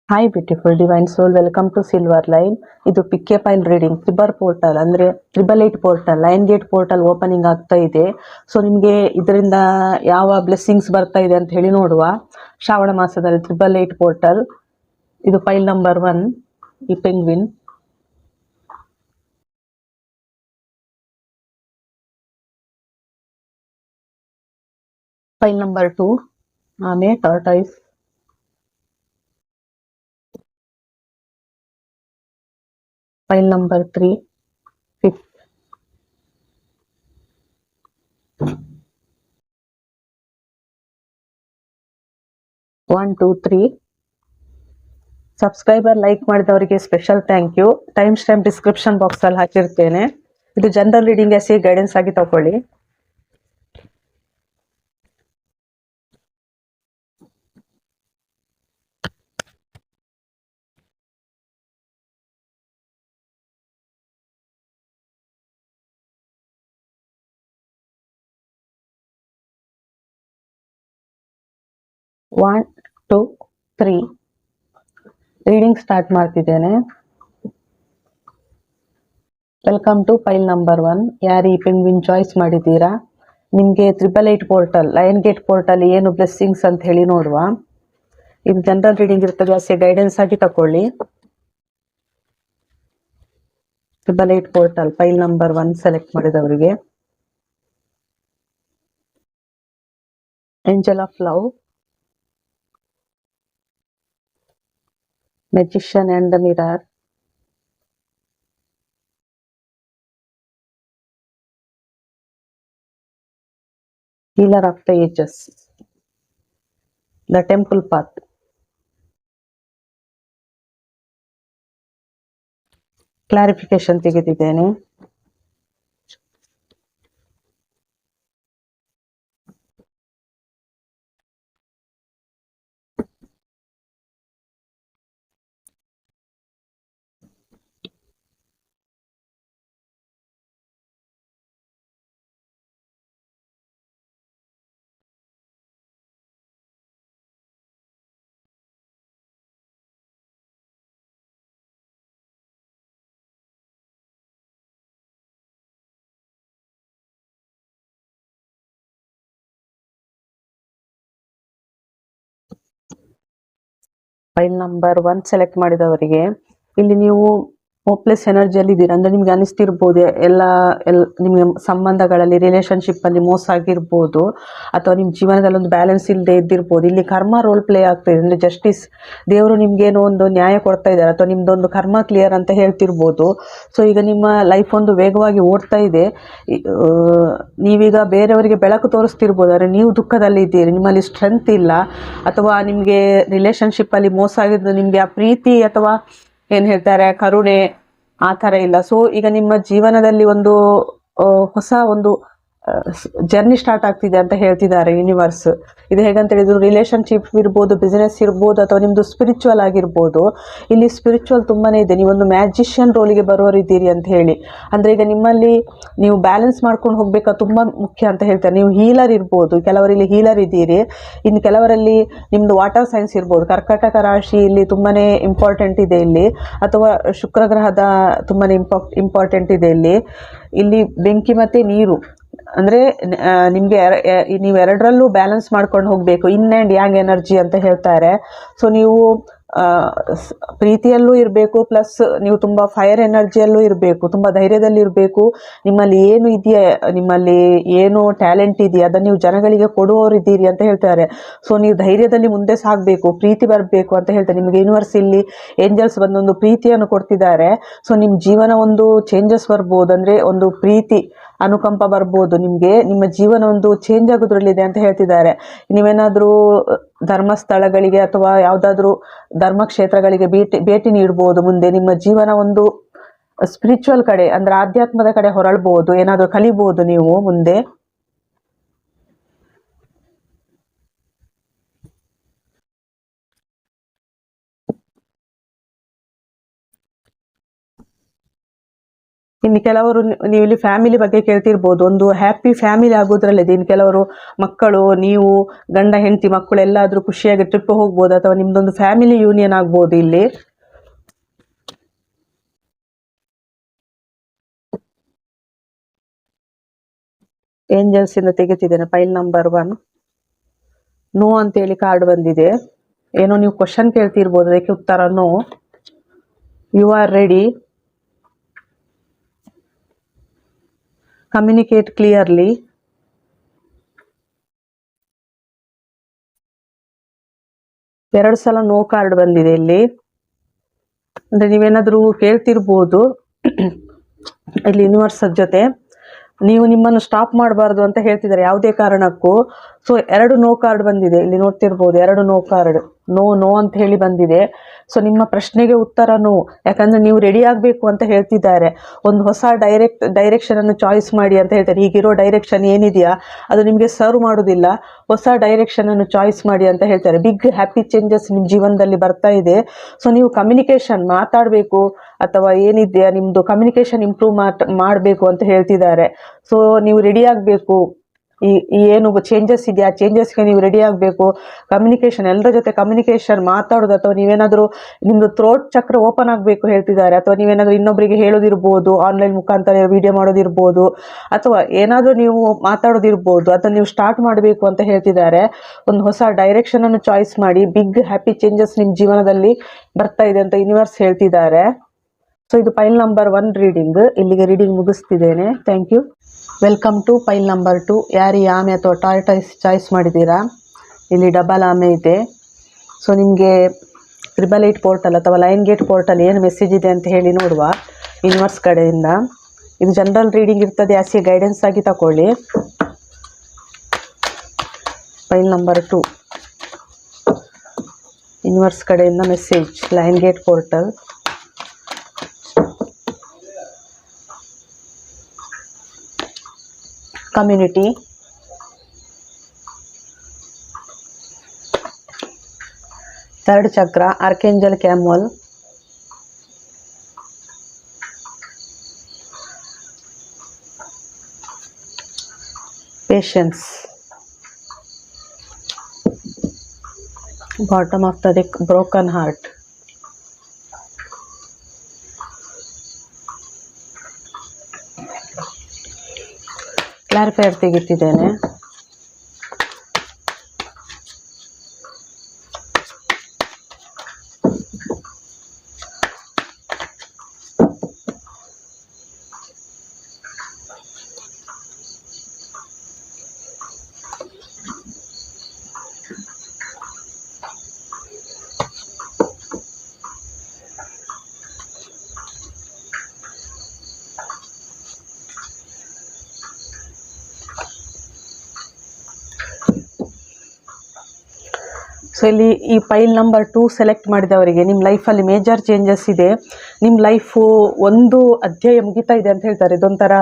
Hi beautiful divine soul, welcome to silver line. ಇದು pick a pile reading. ತ್ರಿಬರ್ portal ಅಂದ್ರೆ 888 portal, lion gate portal opening ಆಗ್ತಾ ಇದೆ. So ನಿಮಗೆ ಇದರಿಂದ ಯಾವ ಬ್ಲೆಸ್ಸಿಂಗ್ಸ್ ಬರ್ತಾ ಇದೆ ಅಂತ ಹೇಳಿ ನೋಡುವ. ಶ್ರಾವಣ ಮಾಸದಲ್ಲಿ 888 ಪೋರ್ಟಲ್, ಇದು ಫೈಲ್ ನಂಬರ್ 1, ಈ ಪೆಂಗ್ವಿನ್. ಫೈಲ್ ನಂಬರ್ 2, ಆಮೆ tortoise. File number 3, fifth. 1, 2, 3. Subscriber like ಮಾಡಿದವರಿಗೆ special thank you. Time stamp description box ಅಲ್ಲಿ ಹಾಕಿರ್ತೇನೆ. ಇದು ಜನರಲ್ ರೀಡಿಂಗ್ ಎಸ್ ಗೈಡೆನ್ಸ್ ಆಗಿ ತಗೊಳ್ಳಿ. ಒನ್, 2, 3 ರೀಡಿಂಗ್ ಸ್ಟಾರ್ಟ್ ಮಾಡ್ತಿದ್ದೇನೆ. Welcome to file number 1. ಯಾರು ಈ ಪೆಂಗ್ವಿನ್ ಚಾಯ್ಸ್ ಮಾಡಿದ್ದೀರಾ, ನಿಮಗೆ 888 ಪೋರ್ಟಲ್, ಲಯನ್ ಗೇಟ್ ಪೋರ್ಟಲ್ ಏನು ಬ್ಲೆಸ್ಸಿಂಗ್ಸ್ ಅಂತ ಹೇಳಿ ನೋಡುವ. ಇದು ಜನರಲ್ ರೀಡಿಂಗ್ ಇರ್ತದೆ, ಅಷ್ಟೇ ಗೈಡೆನ್ಸ್ ಆಗಿ ತಗೊಳ್ಳಿ. 888 ಪೋರ್ಟಲ್ ಫೈಲ್ ನಂಬರ್ 1 ಸೆಲೆಕ್ಟ್ ಮಾಡಿದವರಿಗೆ angel of love, magician and the mirror, healer of the ages, the temple path, clarification ತೆಗೆದಿದ್ದೇನೆ. ಫೈಲ್ ನಂಬರ್ 1 ಸೆಲೆಕ್ಟ್ ಮಾಡಿದವರಿಗೆ ಇಲ್ಲಿ ನೀವು ಹೋಪ್ಲೆಸ್ ಎನರ್ಜಿಯಲ್ಲಿ ಇದ್ದೀರಾ. ಅಂದ್ರೆ ನಿಮ್ಗೆ ಅನಿಸ್ತಿರ್ಬೋದು ನಿಮ್ಗೆ ಸಂಬಂಧಗಳಲ್ಲಿ, ರಿಲೇಶನ್ಶಿಪ್ ಅಲ್ಲಿ ಮೋಸ ಆಗಿರ್ಬೋದು, ಅಥವಾ ನಿಮ್ ಜೀವನದಲ್ಲಿ ಒಂದು ಬ್ಯಾಲೆನ್ಸ್ ಇಲ್ಲದೆ ಇದ್ದಿರ್ಬೋದು. ಇಲ್ಲಿ ಕರ್ಮ ರೋಲ್ ಪ್ಲೇ ಆಗ್ತಾ ಇದೆ. ಅಂದ್ರೆ ಜಸ್ಟಿಸ್, ದೇವರು ನಿಮ್ಗೆ ಏನೋ ಒಂದು ನ್ಯಾಯ ಕೊಡ್ತಾ ಇದ್ದಾರೆ, ಅಥವಾ ನಿಮ್ದೊಂದು ಕರ್ಮ ಕ್ಲಿಯರ್ ಅಂತ ಹೇಳ್ತಿರ್ಬೋದು. ಸೊ ಈಗ ನಿಮ್ಮ ಲೈಫ್ ಒಂದು ವೇಗವಾಗಿ ಓಡ್ತಾ ಇದೆ. ನೀವೀಗ ಬೇರೆಯವರಿಗೆ ಬೆಳಕು ತೋರಿಸ್ತಿರ್ಬೋದು, ಆದರೆ ನೀವು ದುಃಖದಲ್ಲಿ ಇದ್ದೀರಿ, ನಿಮ್ಮಲ್ಲಿ ಸ್ಟ್ರೆಂತ್ ಇಲ್ಲ, ಅಥವಾ ನಿಮ್ಗೆ ರಿಲೇಶನ್ಶಿಪ್ ಅಲ್ಲಿ ಮೋಸ ಆಗಿದ್ದು, ನಿಮ್ಗೆ ಆ ಪ್ರೀತಿ ಅಥವಾ ಏನ್ ಹೇಳ್ತಾರೆ ಕರುಣೆ ಆ ತರ ಇಲ್ಲ. ಸೊ ಈಗ ನಿಮ್ಮ ಜೀವನದಲ್ಲಿ ಒಂದು ಹೊಸ ಒಂದು ಜರ್ನಿ ಸ್ಟಾರ್ಟ್ ಆಗ್ತಿದೆ ಅಂತ ಹೇಳ್ತಿದ್ದಾರೆ ಯೂನಿವರ್ಸ್. ಇದು ಹೇಗಂತ ಹೇಳಿದ್ರು, ರಿಲೇಶನ್ಶಿಪ್ ಇರ್ಬೋದು, ಬಿಸಿನೆಸ್ ಇರ್ಬೋದು, ಅಥವಾ ನಿಮ್ದು ಸ್ಪಿರಿಚುವಲ್ ಆಗಿರ್ಬೋದು. ಇಲ್ಲಿ ಸ್ಪಿರಿಚುವಲ್ ತುಂಬಾನೇ ಇದೆ. ನೀವೊಂದು ಮ್ಯಾಜಿಷಿಯನ್ ರೋಲಿಗೆ ಬರೋರಿದ್ದೀರಿ ಅಂತ ಹೇಳಿ. ಅಂದ್ರೆ ಈಗ ನಿಮ್ಮಲ್ಲಿ ನೀವು ಬ್ಯಾಲೆನ್ಸ್ ಮಾಡ್ಕೊಂಡು ಹೋಗ್ಬೇಕಾ ತುಂಬಾ ಮುಖ್ಯ ಅಂತ ಹೇಳ್ತಾರೆ. ನೀವು ಹೀಲರ್ ಇರ್ಬೋದು, ಕೆಲವರಲ್ಲಿ ಹೀಲರ್ ಇದ್ದೀರಿ. ಇನ್ನು ಕೆಲವರಲ್ಲಿ ನಿಮ್ದು ವಾಟರ್ ಸೈನ್ಸ್ ಇರ್ಬೋದು. ಕರ್ಕಾಟಕ ರಾಶಿ ಇಲ್ಲಿ ತುಂಬಾನೇ ಇಂಪಾರ್ಟೆಂಟ್ ಇದೆ ಇಲ್ಲಿ, ಅಥವಾ ಶುಕ್ರ ಗ್ರಹದ ತುಂಬಾನೇ ಇಂಪಾರ್ಟೆಂಟ್ ಇದೆ ಇಲ್ಲಿ. ಇಲ್ಲಿ ಬೆಂಕಿ ಮತ್ತೆ ನೀರು, ಅಂದ್ರೆ ನಿಮ್ಗೆ ನೀವು ಎರಡರಲ್ಲೂ ಬ್ಯಾಲೆನ್ಸ್ ಮಾಡ್ಕೊಂಡು ಹೋಗ್ಬೇಕು. ಇನ್ ಆ್ಯಂಡ್ ಯಾಂಗ್ ಎನರ್ಜಿ ಅಂತ ಹೇಳ್ತಾರೆ. ಸೊ ನೀವು ಪ್ರೀತಿಯಲ್ಲೂ ಇರಬೇಕು, ಪ್ಲಸ್ ನೀವು ತುಂಬಾ ಫೈರ್ ಎನರ್ಜಿಯಲ್ಲೂ ಇರಬೇಕು, ತುಂಬಾ ಧೈರ್ಯದಲ್ಲಿ ಇರಬೇಕು. ನಿಮ್ಮಲ್ಲಿ ಏನು ಇದೆಯಾ, ನಿಮ್ಮಲ್ಲಿ ಏನು ಟ್ಯಾಲೆಂಟ್ ಇದೆಯಾ, ಅದನ್ನು ನೀವು ಜನಗಳಿಗೆ ಕೊಡುವವರಿದ್ದೀರಿ ಅಂತ ಹೇಳ್ತಾರೆ. ಸೊ ನೀವು ಧೈರ್ಯದಲ್ಲಿ ಮುಂದೆ ಸಾಗಬೇಕು, ಪ್ರೀತಿ ಬರಬೇಕು ಅಂತ ಹೇಳ್ತಾರೆ. ನಿಮಗೆ ಯೂನಿವರ್ಸ್ ಇಲ್ಲಿ ಏಂಜಲ್ಸ್ ಬಂದೊಂದು ಪ್ರೀತಿಯನ್ನು ಕೊಡ್ತಿದ್ದಾರೆ. ಸೊ ನಿಮ್ಮ ಜೀವನ ಒಂದು ಚೇಂಜಸ್ ಬರ್ಬೋದು, ಅಂದ್ರೆ ಒಂದು ಪ್ರೀತಿ ಅನುಕಂಪ ಬರ್ಬೋದು ನಿಮ್ಗೆ. ನಿಮ್ಮ ಜೀವನ ಒಂದು ಚೇಂಜ್ ಆಗೋದ್ರಲ್ಲಿದೆ ಅಂತ ಹೇಳ್ತಿದ್ದಾರೆ. ನೀವೇನಾದ್ರೂ ಧರ್ಮಸ್ಥಳಗಳಿಗೆ ಅಥವಾ ಯಾವ್ದಾದ್ರು ಧರ್ಮಕ್ಷೇತ್ರಗಳಿಗೆ ಭೇಟಿ ನೀಡಬಹುದು. ಮುಂದೆ ನಿಮ್ಮ ಜೀವನ ಒಂದು ಸ್ಪಿರಿಚುವಲ್ ಕಡೆ, ಅಂದ್ರೆ ಆಧ್ಯಾತ್ಮದ ಕಡೆ ಹೊರಳ್ಬಹುದು, ಏನಾದ್ರೂ ಕಲಿಬಹುದು ನೀವು ಮುಂದೆ. ಇನ್ನು ಕೆಲವರು ನೀವು ಇಲ್ಲಿ ಫ್ಯಾಮಿಲಿ ಬಗ್ಗೆ ಕೇಳ್ತಿರ್ಬೋದು, ಒಂದು ಹ್ಯಾಪಿ ಫ್ಯಾಮಿಲಿ ಆಗೋದ್ರಲ್ಲಿದೆ. ಇನ್ನು ಕೆಲವರು ಮಕ್ಕಳು, ನೀವು, ಗಂಡ ಹೆಂಡತಿ ಮಕ್ಕಳು ಎಲ್ಲಾದ್ರೂ ಖುಷಿಯಾಗಿ ಟ್ರಿಪ್ ಹೋಗ್ಬೋದು, ಅಥವಾ ನಿಮ್ದೊಂದು ಫ್ಯಾಮಿಲಿ ಯೂನಿಯನ್ ಆಗ್ಬೋದು. ಇಲ್ಲಿ ಏಂಜಲ್ಸ್ ಇಂದ ತೆಗಿತಿದ್ದೇನೆ. ಫೈಲ್ ನಂಬರ್ 1 ನೋ ಅಂತೇಳಿ ಕಾರ್ಡ್ ಬಂದಿದೆ. ಏನೋ ನೀವು ಕ್ವಶನ್ ಕೇಳ್ತಿರ್ಬೋದು, ಅದಕ್ಕೆ ಉತ್ತರ no. You are ready, communicate clearly. ಎರಡು ಸಲ ನೋ ಕಾರ್ಡ್ ಬಂದಿದೆ ಇಲ್ಲಿ. ಅಂದ್ರೆ ನೀವೇನಾದ್ರೂ ಕೇಳ್ತಿರ್ಬೋದು ಇಲ್ಲಿ ಯೂನಿವರ್ಸ್ ಜೊತೆ, ನೀವು ನಿಮ್ಮನ್ನು ಸ್ಟಾಪ್ ಮಾಡಬಾರ್ದು ಅಂತ ಹೇಳ್ತಿದ್ದಾರೆ ಯಾವುದೇ ಕಾರಣಕ್ಕೂ. ಸೊ 2 ನೋ ಕಾರ್ಡ್ ಬಂದಿದೆ ಇಲ್ಲಿ, ನೋಡ್ತಿರ್ಬೋದು 2 ನೋ ಕಾರ್ಡ್. ನೋ ನೋ ಅಂತ ಹೇಳಿ ಬಂದಿದೆ. ಸೊ ನಿಮ್ಮ ಪ್ರಶ್ನೆಗೆ ಉತ್ತರ ನೋ, ಯಾಕಂದ್ರೆ ನೀವು ರೆಡಿ ಆಗಬೇಕು ಅಂತ ಹೇಳ್ತಿದ್ದಾರೆ. ಒಂದು ಹೊಸ ಡೈರೆಕ್ಷನ್ ಅನ್ನು ಚಾಯ್ಸ್ ಮಾಡಿ ಅಂತ ಹೇಳ್ತಾರೆ. ಈಗಿರೋ ಡೈರೆಕ್ಷನ್ ಏನಿದೆಯಾ ಅದು ನಿಮಗೆ ಸರ್ವ್ ಮಾಡೋದಿಲ್ಲ, ಹೊಸ ಡೈರೆಕ್ಷನ್ ಅನ್ನು ಚಾಯ್ಸ್ ಮಾಡಿ ಅಂತ ಹೇಳ್ತಾರೆ. ಬಿಗ್ ಹ್ಯಾಪಿ ಚೇಂಜಸ್ ನಿಮ್ಮ ಜೀವನದಲ್ಲಿ ಬರ್ತಾ ಇದೆ. ಸೊ ನೀವು ಕಮ್ಯುನಿಕೇಶನ್ ಮಾತಾಡಬೇಕು, ಅಥವಾ ಏನಿದೆಯಾ ನಿಮ್ಮದು ಕಮ್ಯುನಿಕೇಶನ್ ಇಂಪ್ರೂವ್ ಮಾಡಬೇಕು ಅಂತ ಹೇಳ್ತಿದ್ದಾರೆ. ಸೊ ನೀವು ರೆಡಿ ಆಗಬೇಕು. ಈ ಏನು ಚೇಂಜಸ್ ಇದೆಯಾ, ಚೇಂಜಸ್ಗೆ ನೀವು ರೆಡಿ ಆಗಬೇಕು. ಕಮ್ಯುನಿಕೇಶನ್, ಎಲ್ಲರ ಜೊತೆ ಕಮ್ಯುನಿಕೇಶನ್ ಮಾತಾಡೋದು, ಅಥವಾ ನೀವೇನಾದರೂ ನಿಮ್ಮದು ಥ್ರೋಟ್ ಚಕ್ರ ಓಪನ್ ಆಗಬೇಕು ಹೇಳ್ತಿದ್ದಾರೆ. ಅಥವಾ ನೀವೇನಾದರೂ ಇನ್ನೊಬ್ಬರಿಗೆ ಹೇಳೋದಿರ್ಬೋದು, ಆನ್ಲೈನ್ ಮುಖಾಂತರ ವಿಡಿಯೋ ಮಾಡೋದಿರ್ಬೋದು, ಅಥವಾ ಏನಾದರೂ ನೀವು ಮಾತಾಡೋದಿರ್ಬೋದು, ಅದನ್ನು ನೀವು ಸ್ಟಾರ್ಟ್ ಮಾಡಬೇಕು ಅಂತ ಹೇಳ್ತಿದ್ದಾರೆ. ಒಂದು ಹೊಸ ಡೈರೆಕ್ಷನ್ ಅನ್ನು ಚಾಯ್ಸ್ ಮಾಡಿ. ಬಿಗ್ ಹ್ಯಾಪಿ ಚೇಂಜಸ್ ನಿಮ್ಮ ಜೀವನದಲ್ಲಿ ಬರ್ತಾ ಇದೆ ಅಂತ ಯೂನಿವರ್ಸ್ ಹೇಳ್ತಿದ್ದಾರೆ. ಸೊ ಇದು ಫೈಲ್ ನಂಬರ್ 1 ರೀಡಿಂಗ್. ಇಲ್ಲಿಗೆ ರೀಡಿಂಗ್ ಮುಗಿಸ್ತಿದ್ದೇನೆ. Thank you. Welcome to file number 2. ಯಾರು ಈ ಆಮೆ ಅಥವಾ ಟಾರ್ಟಾಯ್ಸ್ ಚಾಯ್ಸ್ ಮಾಡಿದ್ದೀರಾ, ಇಲ್ಲಿ ಡಬಲ್ ಆಮೆ ಇದೆ. ಸೊ ನಿಮಗೆ 888 ಪೋರ್ಟಲ್ ಅಥವಾ ಲೈನ್ ಗೇಟ್ ಪೋರ್ಟಲ್ ಏನು ಮೆಸೇಜ್ ಇದೆ ಅಂತ ಹೇಳಿ ನೋಡುವ ಯೂನಿವರ್ಸ್ ಕಡೆಯಿಂದ. ಇದು ಜನರಲ್ ರೀಡಿಂಗ್ ಇರ್ತದೆ, ಆಸಿ ಗೈಡೆನ್ಸ್ ಆಗಿ ತಗೊಳ್ಳಿ. ಫೈಲ್ ನಂಬರ್ 2 ಯೂನಿವರ್ಸ್ ಕಡೆಯಿಂದ message, lion gate portal. Community, third chakra, archangel Camael, patience, bottom of the deck, broken heart. Clarifier ತೆಗಿತಿದ್ದೇನೆ. ಸೊ ಇಲ್ಲಿ ಈ ಫೈಲ್ ನಂಬರ್ 2 ಸೆಲೆಕ್ಟ್ ಮಾಡಿದವರಿಗೆ ನಿಮ್ಮ ಲೈಫಲ್ಲಿ ಮೇಜರ್ ಚೇಂಜಸ್ ಇದೆ. ನಿಮ್ಮ ಲೈಫು ಒಂದು ಅಧ್ಯಾಯ ಮುಗಿತಾ ಇದೆ ಅಂತ ಹೇಳ್ತಾರೆ. ಇದೊಂಥರ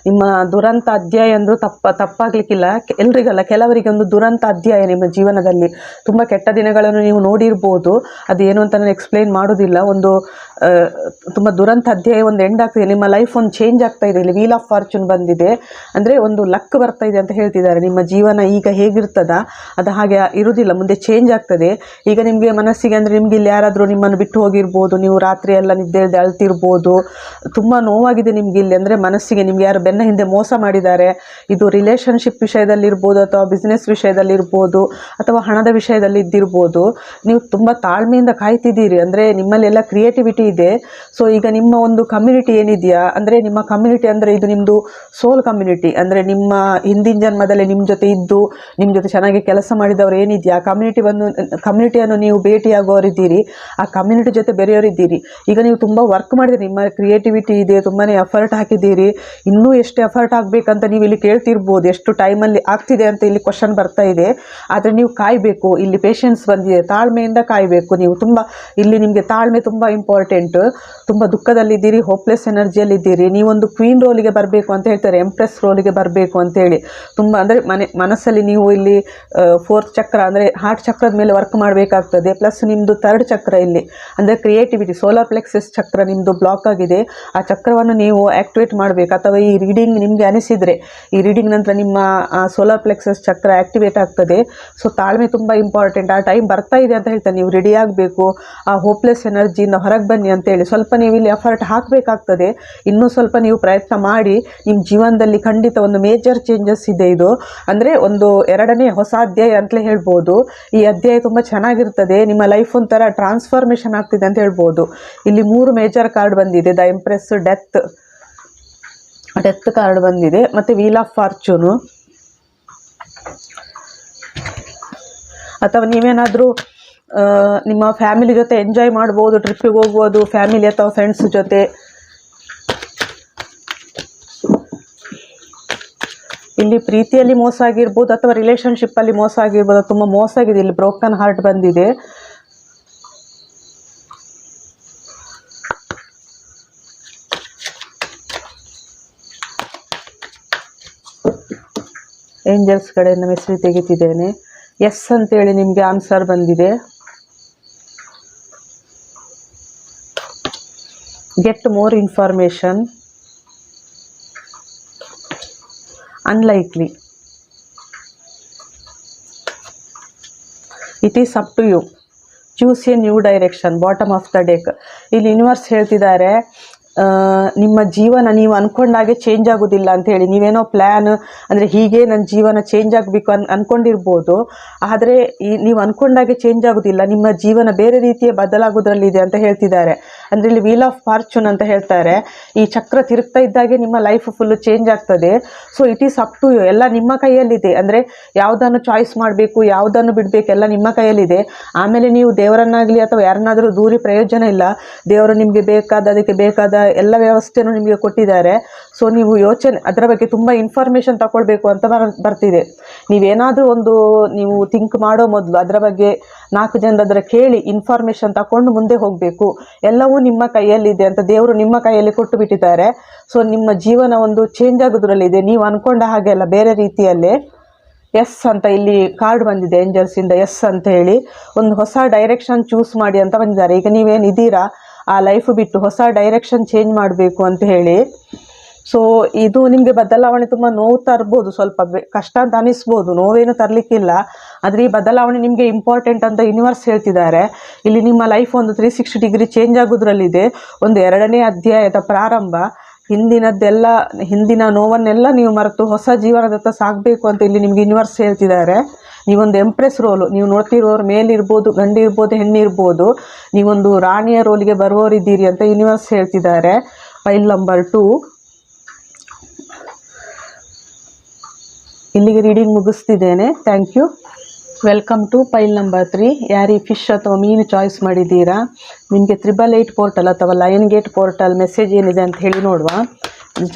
ನಿಮ್ಮ ದುರಂತ ಅಧ್ಯಾಯ ಅಂದರೂ ತಪ್ಪಾಗಲಿಕ್ಕಿಲ್ಲ. ಎಲ್ರಿಗಲ್ಲ, ಕೆಲವರಿಗೆ ಒಂದು ದುರಂತ ಅಧ್ಯಾಯ ನಿಮ್ಮ ಜೀವನದಲ್ಲಿ. ತುಂಬ ಕೆಟ್ಟ ದಿನಗಳನ್ನು ನೀವು ನೋಡಿರ್ಬೋದು, ಅದೇನು ಅಂತ ನಾನು ಎಕ್ಸ್ಪ್ಲೈನ್ ಮಾಡೋದಿಲ್ಲ. ಒಂದು ತುಂಬ ದುರಂತ ಅಧ್ಯಾಯ ಒಂದು ಎಂಡ್ ಆಗ್ತಿದೆ. ನಿಮ್ಮ ಲೈಫ್ ಒಂದು ಚೇಂಜ್ ಆಗ್ತಾ ಇದೆ. ಇಲ್ಲಿ ವೀಲ್ ಆಫ್ ಫಾರ್ಚೂನ್ ಬಂದಿದೆ, ಅಂದರೆ ಒಂದು ಲಕ್ ಬರ್ತಾ ಇದೆ ಅಂತ ಹೇಳ್ತಿದ್ದಾರೆ. ನಿಮ್ಮ ಜೀವನ ಈಗ ಹೇಗಿರ್ತದ ಅದು ಹಾಗೆ ಇರುವುದಿಲ್ಲ, ಮುಂದೆ ಚೇಂಜ್ ಆಗ್ತದೆ. ಈಗ ನಿಮಗೆ ಮನಸ್ಸಿಗೆ, ಅಂದರೆ ನಿಮ್ಗೆ ಇಲ್ಲಿ ಯಾರಾದರೂ ನಿಮ್ಮನ್ನು ಬಿಟ್ಟು ಹೋಗಿರ್ಬೋದು, ನೀವು ರಾತ್ರಿ ಎಲ್ಲ ನಿದ್ದೆ ಇಲ್ಲದೆ ಅಳ್ತಿರ್ಬೋದು, ತುಂಬ ನೋವಾಗಿದೆ ನಿಮ್ಗೆ ಇಲ್ಲಿ. ಅಂದರೆ ಮನಸ್ಸಿಗೆ ನಿಮ್ಗೆ ಯಾರು ಬೆನ್ನ ಹಿಂದೆ ಮೋಸ ಮಾಡಿದ್ದಾರೆ. ಇದು ರಿಲೇಷನ್ಶಿಪ್ ವಿಷಯದಲ್ಲಿರ್ಬೋದು, ಅಥವಾ ಬಿಸ್ನೆಸ್ ವಿಷಯದಲ್ಲಿರ್ಬೋದು, ಅಥವಾ ಹಣದ ವಿಷಯದಲ್ಲಿ ಇದ್ದಿರ್ಬೋದು. ನೀವು ತುಂಬ ತಾಳ್ಮೆಯಿಂದ ಕಾಯ್ತಿದ್ದೀರಿ, ಅಂದರೆ ನಿಮ್ಮಲ್ಲಿ ಎಲ್ಲ ಕ್ರಿಯೇಟಿವಿಟಿ ಇದೆ. ಸೊ ಈಗ ನಿಮ್ಮ ಒಂದು ಕಮ್ಯುನಿಟಿ ಏನಿದೆಯಾ, ಅಂದರೆ ನಿಮ್ಮ ಕಮ್ಯುನಿಟಿ ಅಂದರೆ ಇದು ನಿಮ್ಮದು ಸೋಲ್ ಕಮ್ಯುನಿಟಿ, ಅಂದರೆ ನಿಮ್ಮ ಹಿಂದಿನ ಜನ್ಮದಲ್ಲಿ ನಿಮ್ಮ ಜೊತೆ ಇದ್ದು ನಿಮ್ಮ ಜೊತೆ ಚೆನ್ನಾಗಿ ಕೆಲಸ ಮಾಡಿದವರು ಏನಿದೆಯಾ, ಕಮ್ಯುನಿಟಿಯನ್ನು ನೀವು ಭೇಟಿಯಾಗೋರಿದ್ದೀರಿ, ಆ ಕಮ್ಯುನಿಟಿ ಜೊತೆ ಬೆರೆಯೋರಿದ್ದೀರಿ. ಈಗ ನೀವು ತುಂಬ ವರ್ಕ್ ಮಾಡಿದ್ದೀರಿ, ನಿಮ್ಮ ಕ್ರಿಯೇಟಿವಿಟಿ ಇದೆ, ತುಂಬಾ ಎಫರ್ಟ್ ಹಾಕಿದ್ದೀರಿ. ಇನ್ನೂ ಎಷ್ಟು ಎಫರ್ಟ್ ಆಗಬೇಕಂತ ನೀವು ಇಲ್ಲಿ ಕೇಳ್ತಿರ್ಬೋದು. ಎಷ್ಟು ಟೈಮಲ್ಲಿ ಆಗ್ತಿದೆ ಅಂತ ಇಲ್ಲಿ ಕ್ವಶನ್ ಬರ್ತಾ ಇದೆ. ಆದರೆ ನೀವು ಕಾಯಬೇಕು. ಇಲ್ಲಿ ಪೇಷನ್ಸ್ ಬಂದಿದೆ, ತಾಳ್ಮೆಯಿಂದ ಕಾಯಬೇಕು ನೀವು. ತುಂಬ ಇಲ್ಲಿ ನಿಮಗೆ ತಾಳ್ಮೆ ತುಂಬ ಇಂಪಾರ್ಟೆಂಟ್. ತುಂಬ ದುಃಖದಲ್ಲಿದ್ದೀರಿ, ಹೋಪ್ಲೆಸ್ ಎನರ್ಜಿಯಲ್ಲಿದ್ದೀರಿ. ನೀವೊಂದು ಕ್ವೀನ್ ರೋಲಿಗೆ ಬರಬೇಕು ಅಂತ ಹೇಳ್ತಾರೆ, ಎಂಪ್ರೆಸ್ ರೋಲಿಗೆ ಬರಬೇಕು ಅಂತೇಳಿ. ತುಂಬ ಅಂದರೆ ಮನಸ್ಸಲ್ಲಿ ನೀವು ಇಲ್ಲಿ 4th ಚಕ್ರ ಅಂದರೆ ಹಾರ್ಟ್ ಚಕ್ರದ ಮೇಲೆ ವರ್ಕ್ ಮಾಡಬೇಕಾಗ್ತದೆ. ಪ್ಲಸ್ ನಿಮ್ಮದು 3rd ಚಕ್ರ ಇಲ್ಲಿ ಅಂದರೆ ಕ್ರಿಯೇಟಿವಿಟಿ, ಸೋಲಾರ್ ಪ್ಲೆಕ್ಸಸ್ ಚಕ್ರ ನಿಮ್ಮದು ಬ್ಲಾಕ್ ಆಗಿದೆ. ಆ ಚಕ್ರವನ್ನು ನೀವು ಆ್ಯಕ್ಟಿವೇಟ್ ಮಾಡಬೇಕು. ಅಥವಾ ಈ ರೀಡಿಂಗ್ ನಿಮಗೆ ಅನಿಸಿದರೆ ಈ ರೀಡಿಂಗ್ ನಂತರ ನಿಮ್ಮ ಸೋಲಾರ್ ಪ್ಲೆಕ್ಸಸ್ ಚಕ್ರ ಆ್ಯಕ್ಟಿವೇಟ್ ಆಗ್ತದೆ. ಸೊ ತಾಳ್ಮೆ ತುಂಬ ಇಂಪಾರ್ಟೆಂಟ್. ಆ ಟೈಮ್ ಬರ್ತಾ ಇದೆ ಅಂತ ಹೇಳ್ತಾರೆ, ನೀವು ರೆಡಿ ಆಗಬೇಕು, ಆ ಹೋಪ್ಲೆಸ್ ಎನರ್ಜಿಯಿಂದ ಹೊರಗೆ ಬನ್ನಿ ಅಂತೇಳಿ ಸ್ವಲ್ಪ ನೀವು ಇಲ್ಲಿ ಎಫರ್ಟ್ ಹಾಕಬೇಕಾಗ್ತದೆ. ಇನ್ನೂ ಸ್ವಲ್ಪ ನೀವು ಪ್ರಯತ್ನ ಮಾಡಿ. ನಿಮ್ಮ ಜೀವನದಲ್ಲಿ ಖಂಡಿತ ಒಂದು ಮೇಜರ್ ಚೇಂಜಸ್ ಇದೆ. ಇದು ಅಂದರೆ ಒಂದು 2ನೇ ಹೊಸ ಅಧ್ಯಾಯ ಅಂತಲೇ ಹೇಳ್ಬೋದು. ಈ ಅಧ್ಯಾಯ ತುಂಬ ಚೆನ್ನಾಗಿರ್ತದೆ. ನಿಮ್ಮ ಲೈಫ್ ಒಂಥರ ಟ್ರಾನ್ಸ್ಫಾರ್ಮೇಷನ್ ಆಗ್ತಿದೆ ಅಂತ ಹೇಳ್ಬೋದು. ಇಲ್ಲಿ 3 ಮೇಜರ್ ಕಾರ್ಡ್ ಬಂದಿದೆ. ದ ಎಂಪ್ರೆಸ್, ಡೆತ್ ಕಾರ್ಡ್ ಬಂದಿದೆ, ಮತ್ತು ವೀಲ್ ಆಫ್ ಫಾರ್ಚೂನು. ಅಥವಾ ನೀವೇನಾದರೂ ನಿಮ್ಮ ಫ್ಯಾಮಿಲಿ ಜೊತೆ ಎಂಜಾಯ್ ಮಾಡ್ಬೋದು, ಟ್ರಿಪ್ಪಿಗೆ ಹೋಗ್ಬೋದು, ಫ್ಯಾಮಿಲಿ ಅಥವಾ ಫ್ರೆಂಡ್ಸ್ ಜೊತೆ. ಇಲ್ಲಿ ಪ್ರೀತಿಯಲ್ಲಿ ಮೋಸ ಆಗಿರ್ಬೋದು ಅಥವಾ ರಿಲೇಷನ್ಶಿಪ್ಪಲ್ಲಿ ಮೋಸ ಆಗಿರ್ಬೋದು. ತುಂಬ ಮೋಸ ಆಗಿದೆ. ಇಲ್ಲಿ ಬ್ರೋಕನ್ ಹಾರ್ಟ್ ಬಂದಿದೆ. ಏಂಜಲ್ಸ್ ಕಡೆಯಿಂದ ಮೆಸೇಜ್ ತೆಗಿತಿದ್ದೇನೆ. ಎಸ್ ಅಂತೇಳಿ ನಿಮಗೆ ಆನ್ಸರ್ ಬಂದಿದೆ. Get more information. Unlikely. It is up to you. Choose a new direction. Bottom of the deck. ಇಲ್ಲಿ ಯೂನಿವರ್ಸ್ ಹೇಳ್ತಿದ್ದಾರೆ, ನಿಮ್ಮ ಜೀವನ ನೀವು ಅಂದ್ಕೊಂಡಾಗೆ ಚೇಂಜ್ ಆಗೋದಿಲ್ಲ ಅಂಥೇಳಿ. ನೀವೇನೋ ಪ್ಲ್ಯಾನ್ ಅಂದರೆ ಹೀಗೆ ನನ್ನ ಜೀವನ ಚೇಂಜ್ ಆಗಬೇಕು ಅಂದ್ಕೊಂಡಿರ್ಬೋದು. ಆದರೆ ನೀವು ಅಂದ್ಕೊಂಡಾಗೆ ಚೇಂಜ್ ಆಗೋದಿಲ್ಲ. ನಿಮ್ಮ ಜೀವನ ಬೇರೆ ರೀತಿಯ ಬದಲಾಗೋದ್ರಲ್ಲಿದೆ ಅಂತ ಹೇಳ್ತಿದ್ದಾರೆ. ಅಂದರೆ ಇಲ್ಲಿ ವೀಲ್ ಆಫ್ ಫಾರ್ಚೂನ್ ಅಂತ ಹೇಳ್ತಾರೆ. ಈ ಚಕ್ರ ತಿರುಗ್ತಾ ಇದ್ದಾಗೆ ನಿಮ್ಮ ಲೈಫ್ ಫುಲ್ಲು ಚೇಂಜ್ ಆಗ್ತದೆ. So it is up to you. ಎಲ್ಲ ನಿಮ್ಮ ಕೈಯಲ್ಲಿದೆ. ಅಂದರೆ ಯಾವುದನ್ನು ಚಾಯ್ಸ್ ಮಾಡಬೇಕು, ಯಾವುದನ್ನು ಬಿಡಬೇಕು, ಎಲ್ಲ ನಿಮ್ಮ ಕೈಯಲ್ಲಿದೆ. ಆಮೇಲೆ ನೀವು ದೇವರನ್ನಾಗಲಿ ಅಥವಾ ಯಾರನ್ನಾದರೂ ದೂರಿ ಪ್ರಯೋಜನ ಇಲ್ಲ. ದೇವರು ನಿಮಗೆ ಅದಕ್ಕೆ ಬೇಕಾದ ಎಲ್ಲ ವ್ಯವಸ್ಥೆನೂ ನಿಮಗೆ ಕೊಟ್ಟಿದ್ದಾರೆ. ಸೊ ನೀವು ಯೋಚನೆ ಅದರ ಬಗ್ಗೆ ತುಂಬ ಇನ್ಫಾರ್ಮೇಷನ್ ತಗೊಳ್ಬೇಕು ಅಂತ ಬರ್ತಿದೆ. ನೀವೇನಾದರೂ ನೀವು ಥಿಂಕ್ ಮಾಡೋ ಮೊದಲು ಅದರ ಬಗ್ಗೆ 4 ಜನರ ಕೇಳಿ ಇನ್ಫಾರ್ಮೇಷನ್ ತಗೊಂಡು ಮುಂದೆ ಹೋಗಬೇಕು. ಎಲ್ಲವೂ ನಿಮ್ಮ ಕೈಯಲ್ಲಿದೆ ಅಂತ ದೇವರು ನಿಮ್ಮ ಕೈಯಲ್ಲಿ ಕೊಟ್ಟು ಬಿಟ್ಟಿದ್ದಾರೆ. ಸೊ ನಿಮ್ಮ ಜೀವನ ಚೇಂಜ್ ಆಗೋದ್ರಲ್ಲಿದೆ. ನೀವು ಅಂದ್ಕೊಂಡ ಹಾಗೆ ಅಲ್ಲ, ಬೇರೆ ರೀತಿಯಲ್ಲೇ. ಎಸ್ ಅಂತ ಇಲ್ಲಿ ಕಾರ್ಡ್ ಬಂದಿದೆ ಏಂಜಲ್ಸಿಂದ. ಎಸ್ ಅಂತ ಹೇಳಿ ಒಂದು ಹೊಸ ಡೈರೆಕ್ಷನ್ ಚೂಸ್ ಮಾಡಿ ಅಂತ ಬಂದಿದ್ದಾರೆ. ಈಗ ನೀವೇನಿದ್ದೀರಾ ಆ ಲೈಫ್ ಬಿಟ್ಟು ಹೊಸ ಡೈರೆಕ್ಷನ್ ಚೇಂಜ್ ಮಾಡಬೇಕು ಅಂತ ಹೇಳಿ. ಸೊ ಇದು ನಿಮಗೆ ಬದಲಾವಣೆ ತುಂಬ ನೋವು ತರ್ಬೋದು, ಸ್ವಲ್ಪ ಕಷ್ಟ ಅಂತ ಅನಿಸ್ಬೋದು. ನೋವೇನು ತರಲಿಕ್ಕಿಲ್ಲ. ಆದರೆ ಈ ಬದಲಾವಣೆ ನಿಮಗೆ ಇಂಪಾರ್ಟೆಂಟ್ ಅಂತ ಯೂನಿವರ್ಸ್ ಹೇಳ್ತಿದ್ದಾರೆ. ಇಲ್ಲಿ ನಿಮ್ಮ ಲೈಫ್ 360 ಡಿಗ್ರಿ ಚೇಂಜ್ ಆಗೋದ್ರಲ್ಲಿದೆ. 2ನೇ ಅಧ್ಯಾಯದ ಪ್ರಾರಂಭ. ಹಿಂದಿನ ನೋವನ್ನೆಲ್ಲ ನೀವು ಮರೆತು ಹೊಸ ಜೀವನದತ್ತ ಸಾಗಬೇಕು ಅಂತ ಇಲ್ಲಿ ನಿಮಗೆ ಯೂನಿವರ್ಸ್ ಹೇಳ್ತಿದ್ದಾರೆ. ನೀವೊಂದು ಎಂಪ್ರೆಸ್ ರೋಲು, ನೀವು ನೋಡ್ತಿರೋರು ಮೇಲಿರ್ಬೋದು, ಗಂಡಿರ್ಬೋದು, ಹೆಣ್ಣಿರ್ಬೋದು, ನೀವೊಂದು ರಾಣಿಯ ರೋಲಿಗೆ ಬರುವವರಿದ್ದೀರಿ ಅಂತ ಯೂನಿವರ್ಸ್ ಹೇಳ್ತಿದ್ದಾರೆ. File number 2. ಇಲ್ಲಿಗೆ ರೀಡಿಂಗ್ ಮುಗಿಸ್ತಿದ್ದೇನೆ. Thank you. Welcome to file number 3. ಯಾರಿ ಫಿಶ್ ಅಥವಾ ಮೀನು ಚಾಯ್ಸ್ ಮಾಡಿದ್ದೀರಾ, ನಿಮಗೆ 888 ಪೋರ್ಟಲ್ ಅಥವಾ ಲಯನ್ ಗೇಟ್ ಪೋರ್ಟಲ್ ಮೆಸೇಜ್ ಏನಿದೆ ಅಂತ ಹೇಳಿ ನೋಡುವ.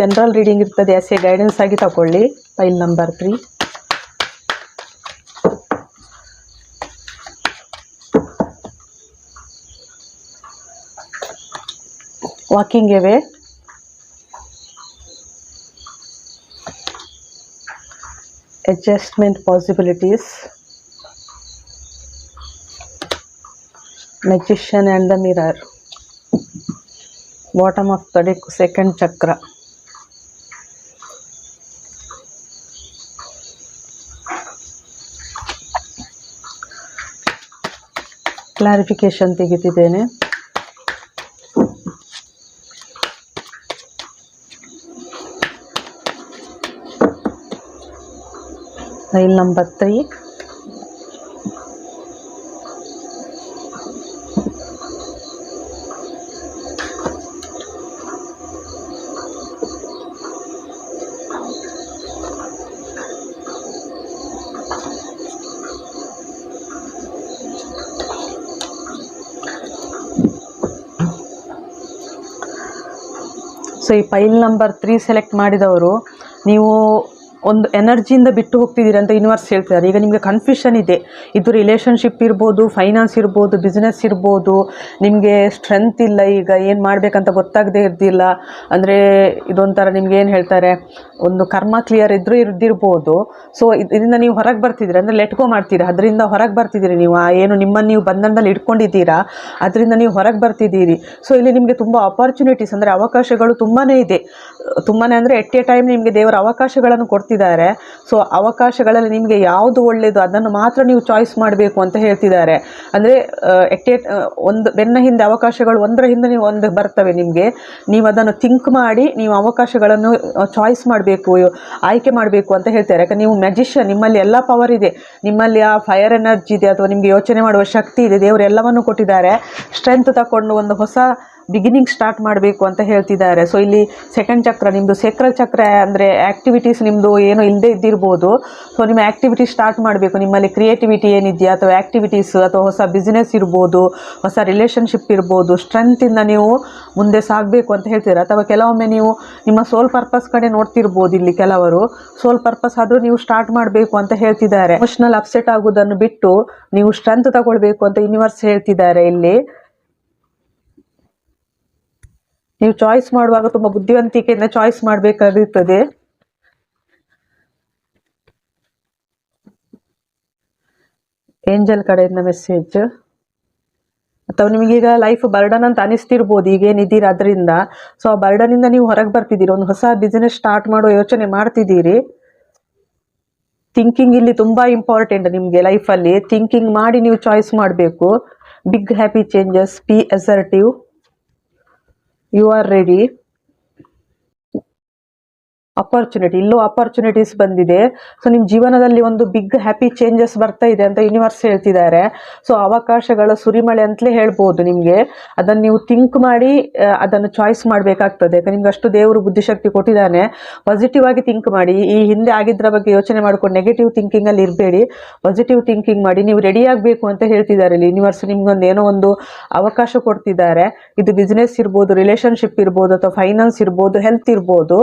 ಜನರಲ್ ರೀಡಿಂಗ್ ಇರ್ತದೆ, ಎಸ್ ಎ ಗೈಡೆನ್ಸ್ ಆಗಿ ತಗೊಳ್ಳಿ. File number 3. Walking away. Adjustment possibilities. Magician and the mirror. Bottom of the deck, 2nd chakra. Clarification ತೆಗೆದಿದ್ದೇನೆ. File number 3. So ಈ ಫೈಲ್ ನಂಬರ್ 3 ಸೆಲೆಕ್ಟ್ ಮಾಡಿದವರು, ನೀವು ಒಂದು ಎನರ್ಜಿಯಿಂದ ಬಿಟ್ಟು ಹೋಗ್ತಿದ್ದೀರಾ ಅಂತ ಯೂನಿವರ್ಸ್ ಹೇಳ್ತಿದ್ದಾರೆ. ಈಗ ನಿಮಗೆ ಕನ್ಫ್ಯೂಷನ್ ಇದೆ, ಇದು ರಿಲೇಷನ್ಶಿಪ್ ಇರ್ಬೋದು, ಫೈನಾನ್ಸ್ ಇರ್ಬೋದು, ಬಿಸ್ನೆಸ್ ಇರ್ಬೋದು, ನಿಮಗೆ ಸ್ಟ್ರೆಂತ್ ಇಲ್ಲ, ಈಗ ಏನು ಮಾಡಬೇಕಂತ ಗೊತ್ತಾಗದೇ ಇರ್ದಿಲ್ಲ. ಅಂದರೆ ಇದೊಂಥರ ನಿಮ್ಗೆ ಏನು ಹೇಳ್ತಾರೆ, ಒಂದು ಕರ್ಮ ಕ್ಲಿಯರ್ ಇದ್ದಿರ್ಬೋದು. ಸೊ ಇದರಿಂದ ನೀವು ಹೊರಗೆ ಬರ್ತಿದ್ದೀರಾ, ಅಂದರೆ ಲೆಟ್ ಗೋ ಮಾಡ್ತೀರಾ, ಅದರಿಂದ ಹೊರಗೆ ಬರ್ತಿದ್ದೀರಿ. ನೀವು ಏನು ನಿಮ್ಮನ್ನು ನೀವು ಬಂಧನದಲ್ಲಿ ಇಟ್ಕೊಂಡಿದ್ದೀರಾ, ಅದರಿಂದ ನೀವು ಹೊರಗೆ ಬರ್ತಿದ್ದೀರಿ. ಸೊ ಇಲ್ಲಿ ನಿಮಗೆ ತುಂಬ ಆಪರ್ಚುನಿಟೀಸ್, ಅಂದರೆ ಅವಕಾಶಗಳು ತುಂಬಾ ಇದೆ. ತುಂಬಾ ಅಂದರೆ ಎಟ್ ಎ ಟೈಮ್ ನಿಮಗೆ ದೇವರ ಅವಕಾಶಗಳನ್ನು ಕೊಡ್ತಿದ್ದಾರೆ. ಸೊ ಅವಕಾಶಗಳಲ್ಲಿ ನಿಮಗೆ ಯಾವುದು ಒಳ್ಳೆಯದು ಅದನ್ನು ಮಾತ್ರ ನೀವು ಚಾಯ್ಸ್ ಮಾಡಬೇಕು ಅಂತ ಹೇಳ್ತಿದ್ದಾರೆ. ಅಂದರೆ ಒಂದು ಬೆನ್ನ ಹಿಂದೆ ಅವಕಾಶಗಳು ಒಂದರ ಹಿಂದೆ ನೀವು ಒಂದು ಬರ್ತವೆ ನಿಮಗೆ. ನೀವು ಅದನ್ನು ಥಿಂಕ್ ಮಾಡಿ ನೀವು ಅವಕಾಶಗಳನ್ನು ಚಾಯ್ಸ್ ಮಾಡಬೇಕು, ಆಯ್ಕೆ ಮಾಡಬೇಕು ಅಂತ ಹೇಳ್ತಾರೆ. ಯಾಕಂದರೆ ನೀವು ಮ್ಯಾಜಿಷಿಯನ್, ನಿಮ್ಮಲ್ಲಿ ಎಲ್ಲ ಪವರ್ ಇದೆ, ನಿಮ್ಮಲ್ಲಿ ಆ ಫೈರ್ ಎನರ್ಜಿ ಇದೆ, ಅಥವಾ ನಿಮಗೆ ಯೋಚನೆ ಮಾಡುವ ಶಕ್ತಿ ಇದೆ. ದೇವರು ಎಲ್ಲವನ್ನೂ ಕೊಟ್ಟಿದ್ದಾರೆ. ಸ್ಟ್ರೆಂತ್ ತಗೊಂಡು ಒಂದು ಹೊಸ ಬಿಗಿನಿಂಗ್ ಸ್ಟಾರ್ಟ್ ಮಾಡಬೇಕು ಅಂತ ಹೇಳ್ತಿದ್ದಾರೆ. ಸೊ ಇಲ್ಲಿ ಸೆಕೆಂಡ್ ಚಕ್ರ ನಿಮ್ಮದು, ಸೇಕ್ರಲ್ ಚಕ್ರ ಅಂದರೆ ಆ್ಯಕ್ಟಿವಿಟೀಸ್ ನಿಮ್ಮದು ಏನೋ ಇಲ್ಲದೆ ಇದ್ದಿರ್ಬೋದು. ಸೊ ನಿಮ್ಮ ಆ್ಯಕ್ಟಿವಿಟಿ ಸ್ಟಾರ್ಟ್ ಮಾಡಬೇಕು. ನಿಮ್ಮಲ್ಲಿ ಕ್ರಿಯೇಟಿವಿಟಿ ಏನಿದೆಯಾ, ಅಥವಾ ಆ್ಯಕ್ಟಿವಿಟೀಸ್, ಅಥವಾ ಹೊಸ ಬಿಸ್ನೆಸ್ ಇರ್ಬೋದು, ಹೊಸ ರಿಲೇಷನ್ಶಿಪ್ ಇರ್ಬೋದು, ಸ್ಟ್ರೆಂತಿಂದ ನೀವು ಮುಂದೆ ಸಾಗಬೇಕು ಅಂತ ಹೇಳ್ತಿದ್ದಾರೆ. ಅಥವಾ ಕೆಲವೊಮ್ಮೆ ನೀವು ನಿಮ್ಮ ಸೋಲ್ ಪರ್ಪಸ್ ಕಡೆ ನೋಡ್ತಿರ್ಬೋದು. ಇಲ್ಲಿ ಕೆಲವರು ಸೋಲ್ ಪರ್ಪಸ್ ಆದರೂ ನೀವು ಸ್ಟಾರ್ಟ್ ಮಾಡಬೇಕು ಅಂತ ಹೇಳ್ತಿದ್ದಾರೆ. ಎಮೋಷನಲ್ ಅಪ್ಸೆಟ್ ಆಗೋದನ್ನು ಬಿಟ್ಟು ನೀವು ಸ್ಟ್ರೆಂತ್ ತಗೊಳ್ಬೇಕು ಅಂತ ಯೂನಿವರ್ಸ್ ಹೇಳ್ತಿದ್ದಾರೆ. ಇಲ್ಲಿ ನೀವು ಚಾಯ್ಸ್ ಮಾಡುವಾಗ ತುಂಬ ಬುದ್ಧಿವಂತಿಕೆಯಿಂದ ಚಾಯ್ಸ್ ಮಾಡಬೇಕಾಗಿರ್ತದೆ. ಏಂಜಲ್ ಕಡೆಯಿಂದ ಮೆಸೇಜ್. ಅಥವಾ ನಿಮಗೀಗ ಲೈಫ್ ಬರ್ಡನ್ ಅಂತ ಅನಿಸ್ತಿರ್ಬೋದು, ಈಗೇನಿದ್ದೀರಾ ಅದರಿಂದ. ಸೊ ಆ ಬರ್ಡನಿಂದ ನೀವು ಹೊರಗೆ ಬರ್ತಿದ್ದೀರಿ, ಒಂದು ಹೊಸ ಬಿಸ್ನೆಸ್ ಸ್ಟಾರ್ಟ್ ಮಾಡೋ ಯೋಚನೆ ಮಾಡ್ತಿದ್ದೀರಿ. ಥಿಂಕಿಂಗ್ ಇಲ್ಲಿ ತುಂಬ ಇಂಪಾರ್ಟೆಂಟ್ ನಿಮಗೆ ಲೈಫಲ್ಲಿ. ಥಿಂಕಿಂಗ್ ಮಾಡಿ ನೀವು ಚಾಯ್ಸ್ ಮಾಡಬೇಕು. Big happy changes, be assertive, you are ready. Opportunity, ಇಲ್ಲೂ ಅಪರ್ಚುನಿಟೀಸ್ ಬಂದಿದೆ. ಸೊ ನಿಮ್ಮ ಜೀವನದಲ್ಲಿ ಒಂದು ಬಿಗ್ ಹ್ಯಾಪಿ ಚೇಂಜಸ್ ಬರ್ತಾ ಇದೆ ಅಂತ ಯೂನಿವರ್ಸ್ ಹೇಳ್ತಿದ್ದಾರೆ. ಸೊ ಅವಕಾಶಗಳ ಸುರಿಮಳೆ ಅಂತಲೇ ಹೇಳ್ಬೋದು ನಿಮಗೆ. ಅದನ್ನು ನೀವು ಥಿಂಕ್ ಮಾಡಿ ಅದನ್ನು ಚಾಯ್ಸ್ ಮಾಡಬೇಕಾಗ್ತದೆ. ಯಾಕಂದ್ರೆ ನಿಮ್ಗೆ ಅಷ್ಟು ದೇವರು ಬುದ್ಧಿಶಕ್ತಿ ಕೊಟ್ಟಿದ್ದಾನೆ. ಪಾಸಿಟಿವ್ ಆಗಿ ಥಿಂಕ್ ಮಾಡಿ. ಈ ಹಿಂದೆ ಆಗಿದ್ದರ ಬಗ್ಗೆ ಯೋಚನೆ ಮಾಡ್ಕೊಂಡು ನೆಗೆಟಿವ್ ಥಿಂಕಿಂಗಲ್ಲಿ ಇರಬೇಡಿ, ಪಾಸಿಟಿವ್ ಥಿಂಕಿಂಗ್ ಮಾಡಿ. ನೀವು ರೆಡಿ ಆಗಬೇಕು ಅಂತ ಹೇಳ್ತಿದ್ದಾರೆ ಇಲ್ಲಿ ಯೂನಿವರ್ಸ್. ನಿಮ್ಗೊಂದು ಏನೋ ಒಂದು ಅವಕಾಶ ಕೊಡ್ತಿದ್ದಾರೆ. ಇದು ಬಿಸ್ನೆಸ್ ಇರ್ಬೋದು, ರಿಲೇಷನ್ಶಿಪ್ ಇರ್ಬೋದು, ಅಥವಾ ಫೈನಾನ್ಸ್ ಇರ್ಬೋದು, ಹೆಲ್ತ್ ಇರ್ಬೋದು.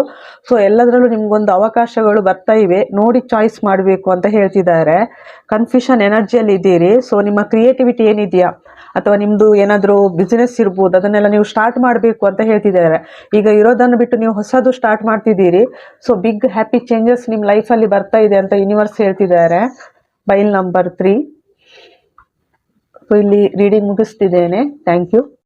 ಸೊ ಎಲ್ಲದರಲ್ಲೂ ನಿಮ್ಗೊಂದು ಅವಕಾಶಗಳು ಬರ್ತಾ ಇವೆ, ನೋಡಿ ಚಾಯ್ಸ್ ಮಾಡಬೇಕು ಅಂತ ಹೇಳ್ತಿದ್ದಾರೆ. ಕನ್ಫ್ಯೂಷನ್ ಎನರ್ಜಿಯಲ್ಲಿ ಇದ್ದೀರಿ. ಸೊ ನಿಮ್ಮ ಕ್ರಿಯೇಟಿವಿಟಿ ಏನಿದೆಯಾ, ಅಥವಾ ನಿಮ್ಮದು ಏನಾದರೂ ಬಿಸ್ನೆಸ್ ಇರ್ಬೋದು, ಅದನ್ನೆಲ್ಲ ನೀವು ಸ್ಟಾರ್ಟ್ ಮಾಡಬೇಕು ಅಂತ ಹೇಳ್ತಿದ್ದಾರೆ. ಈಗ ಇರೋದನ್ನು ಬಿಟ್ಟು ನೀವು ಹೊಸದು ಸ್ಟಾರ್ಟ್ ಮಾಡ್ತಿದ್ದೀರಿ. ಸೊ ಬಿಗ್ ಹ್ಯಾಪಿ ಚೇಂಜಸ್ ನಿಮ್ಮ ಲೈಫಲ್ಲಿ ಬರ್ತಾ ಇದೆ ಅಂತ ಯೂನಿವರ್ಸ್ ಹೇಳ್ತಿದ್ದಾರೆ. File number 3. ಸೊ ಇಲ್ಲಿ ರೀಡಿಂಗ್ ಮುಗಿಸ್ತಿದ್ದೇನೆ. Thank you.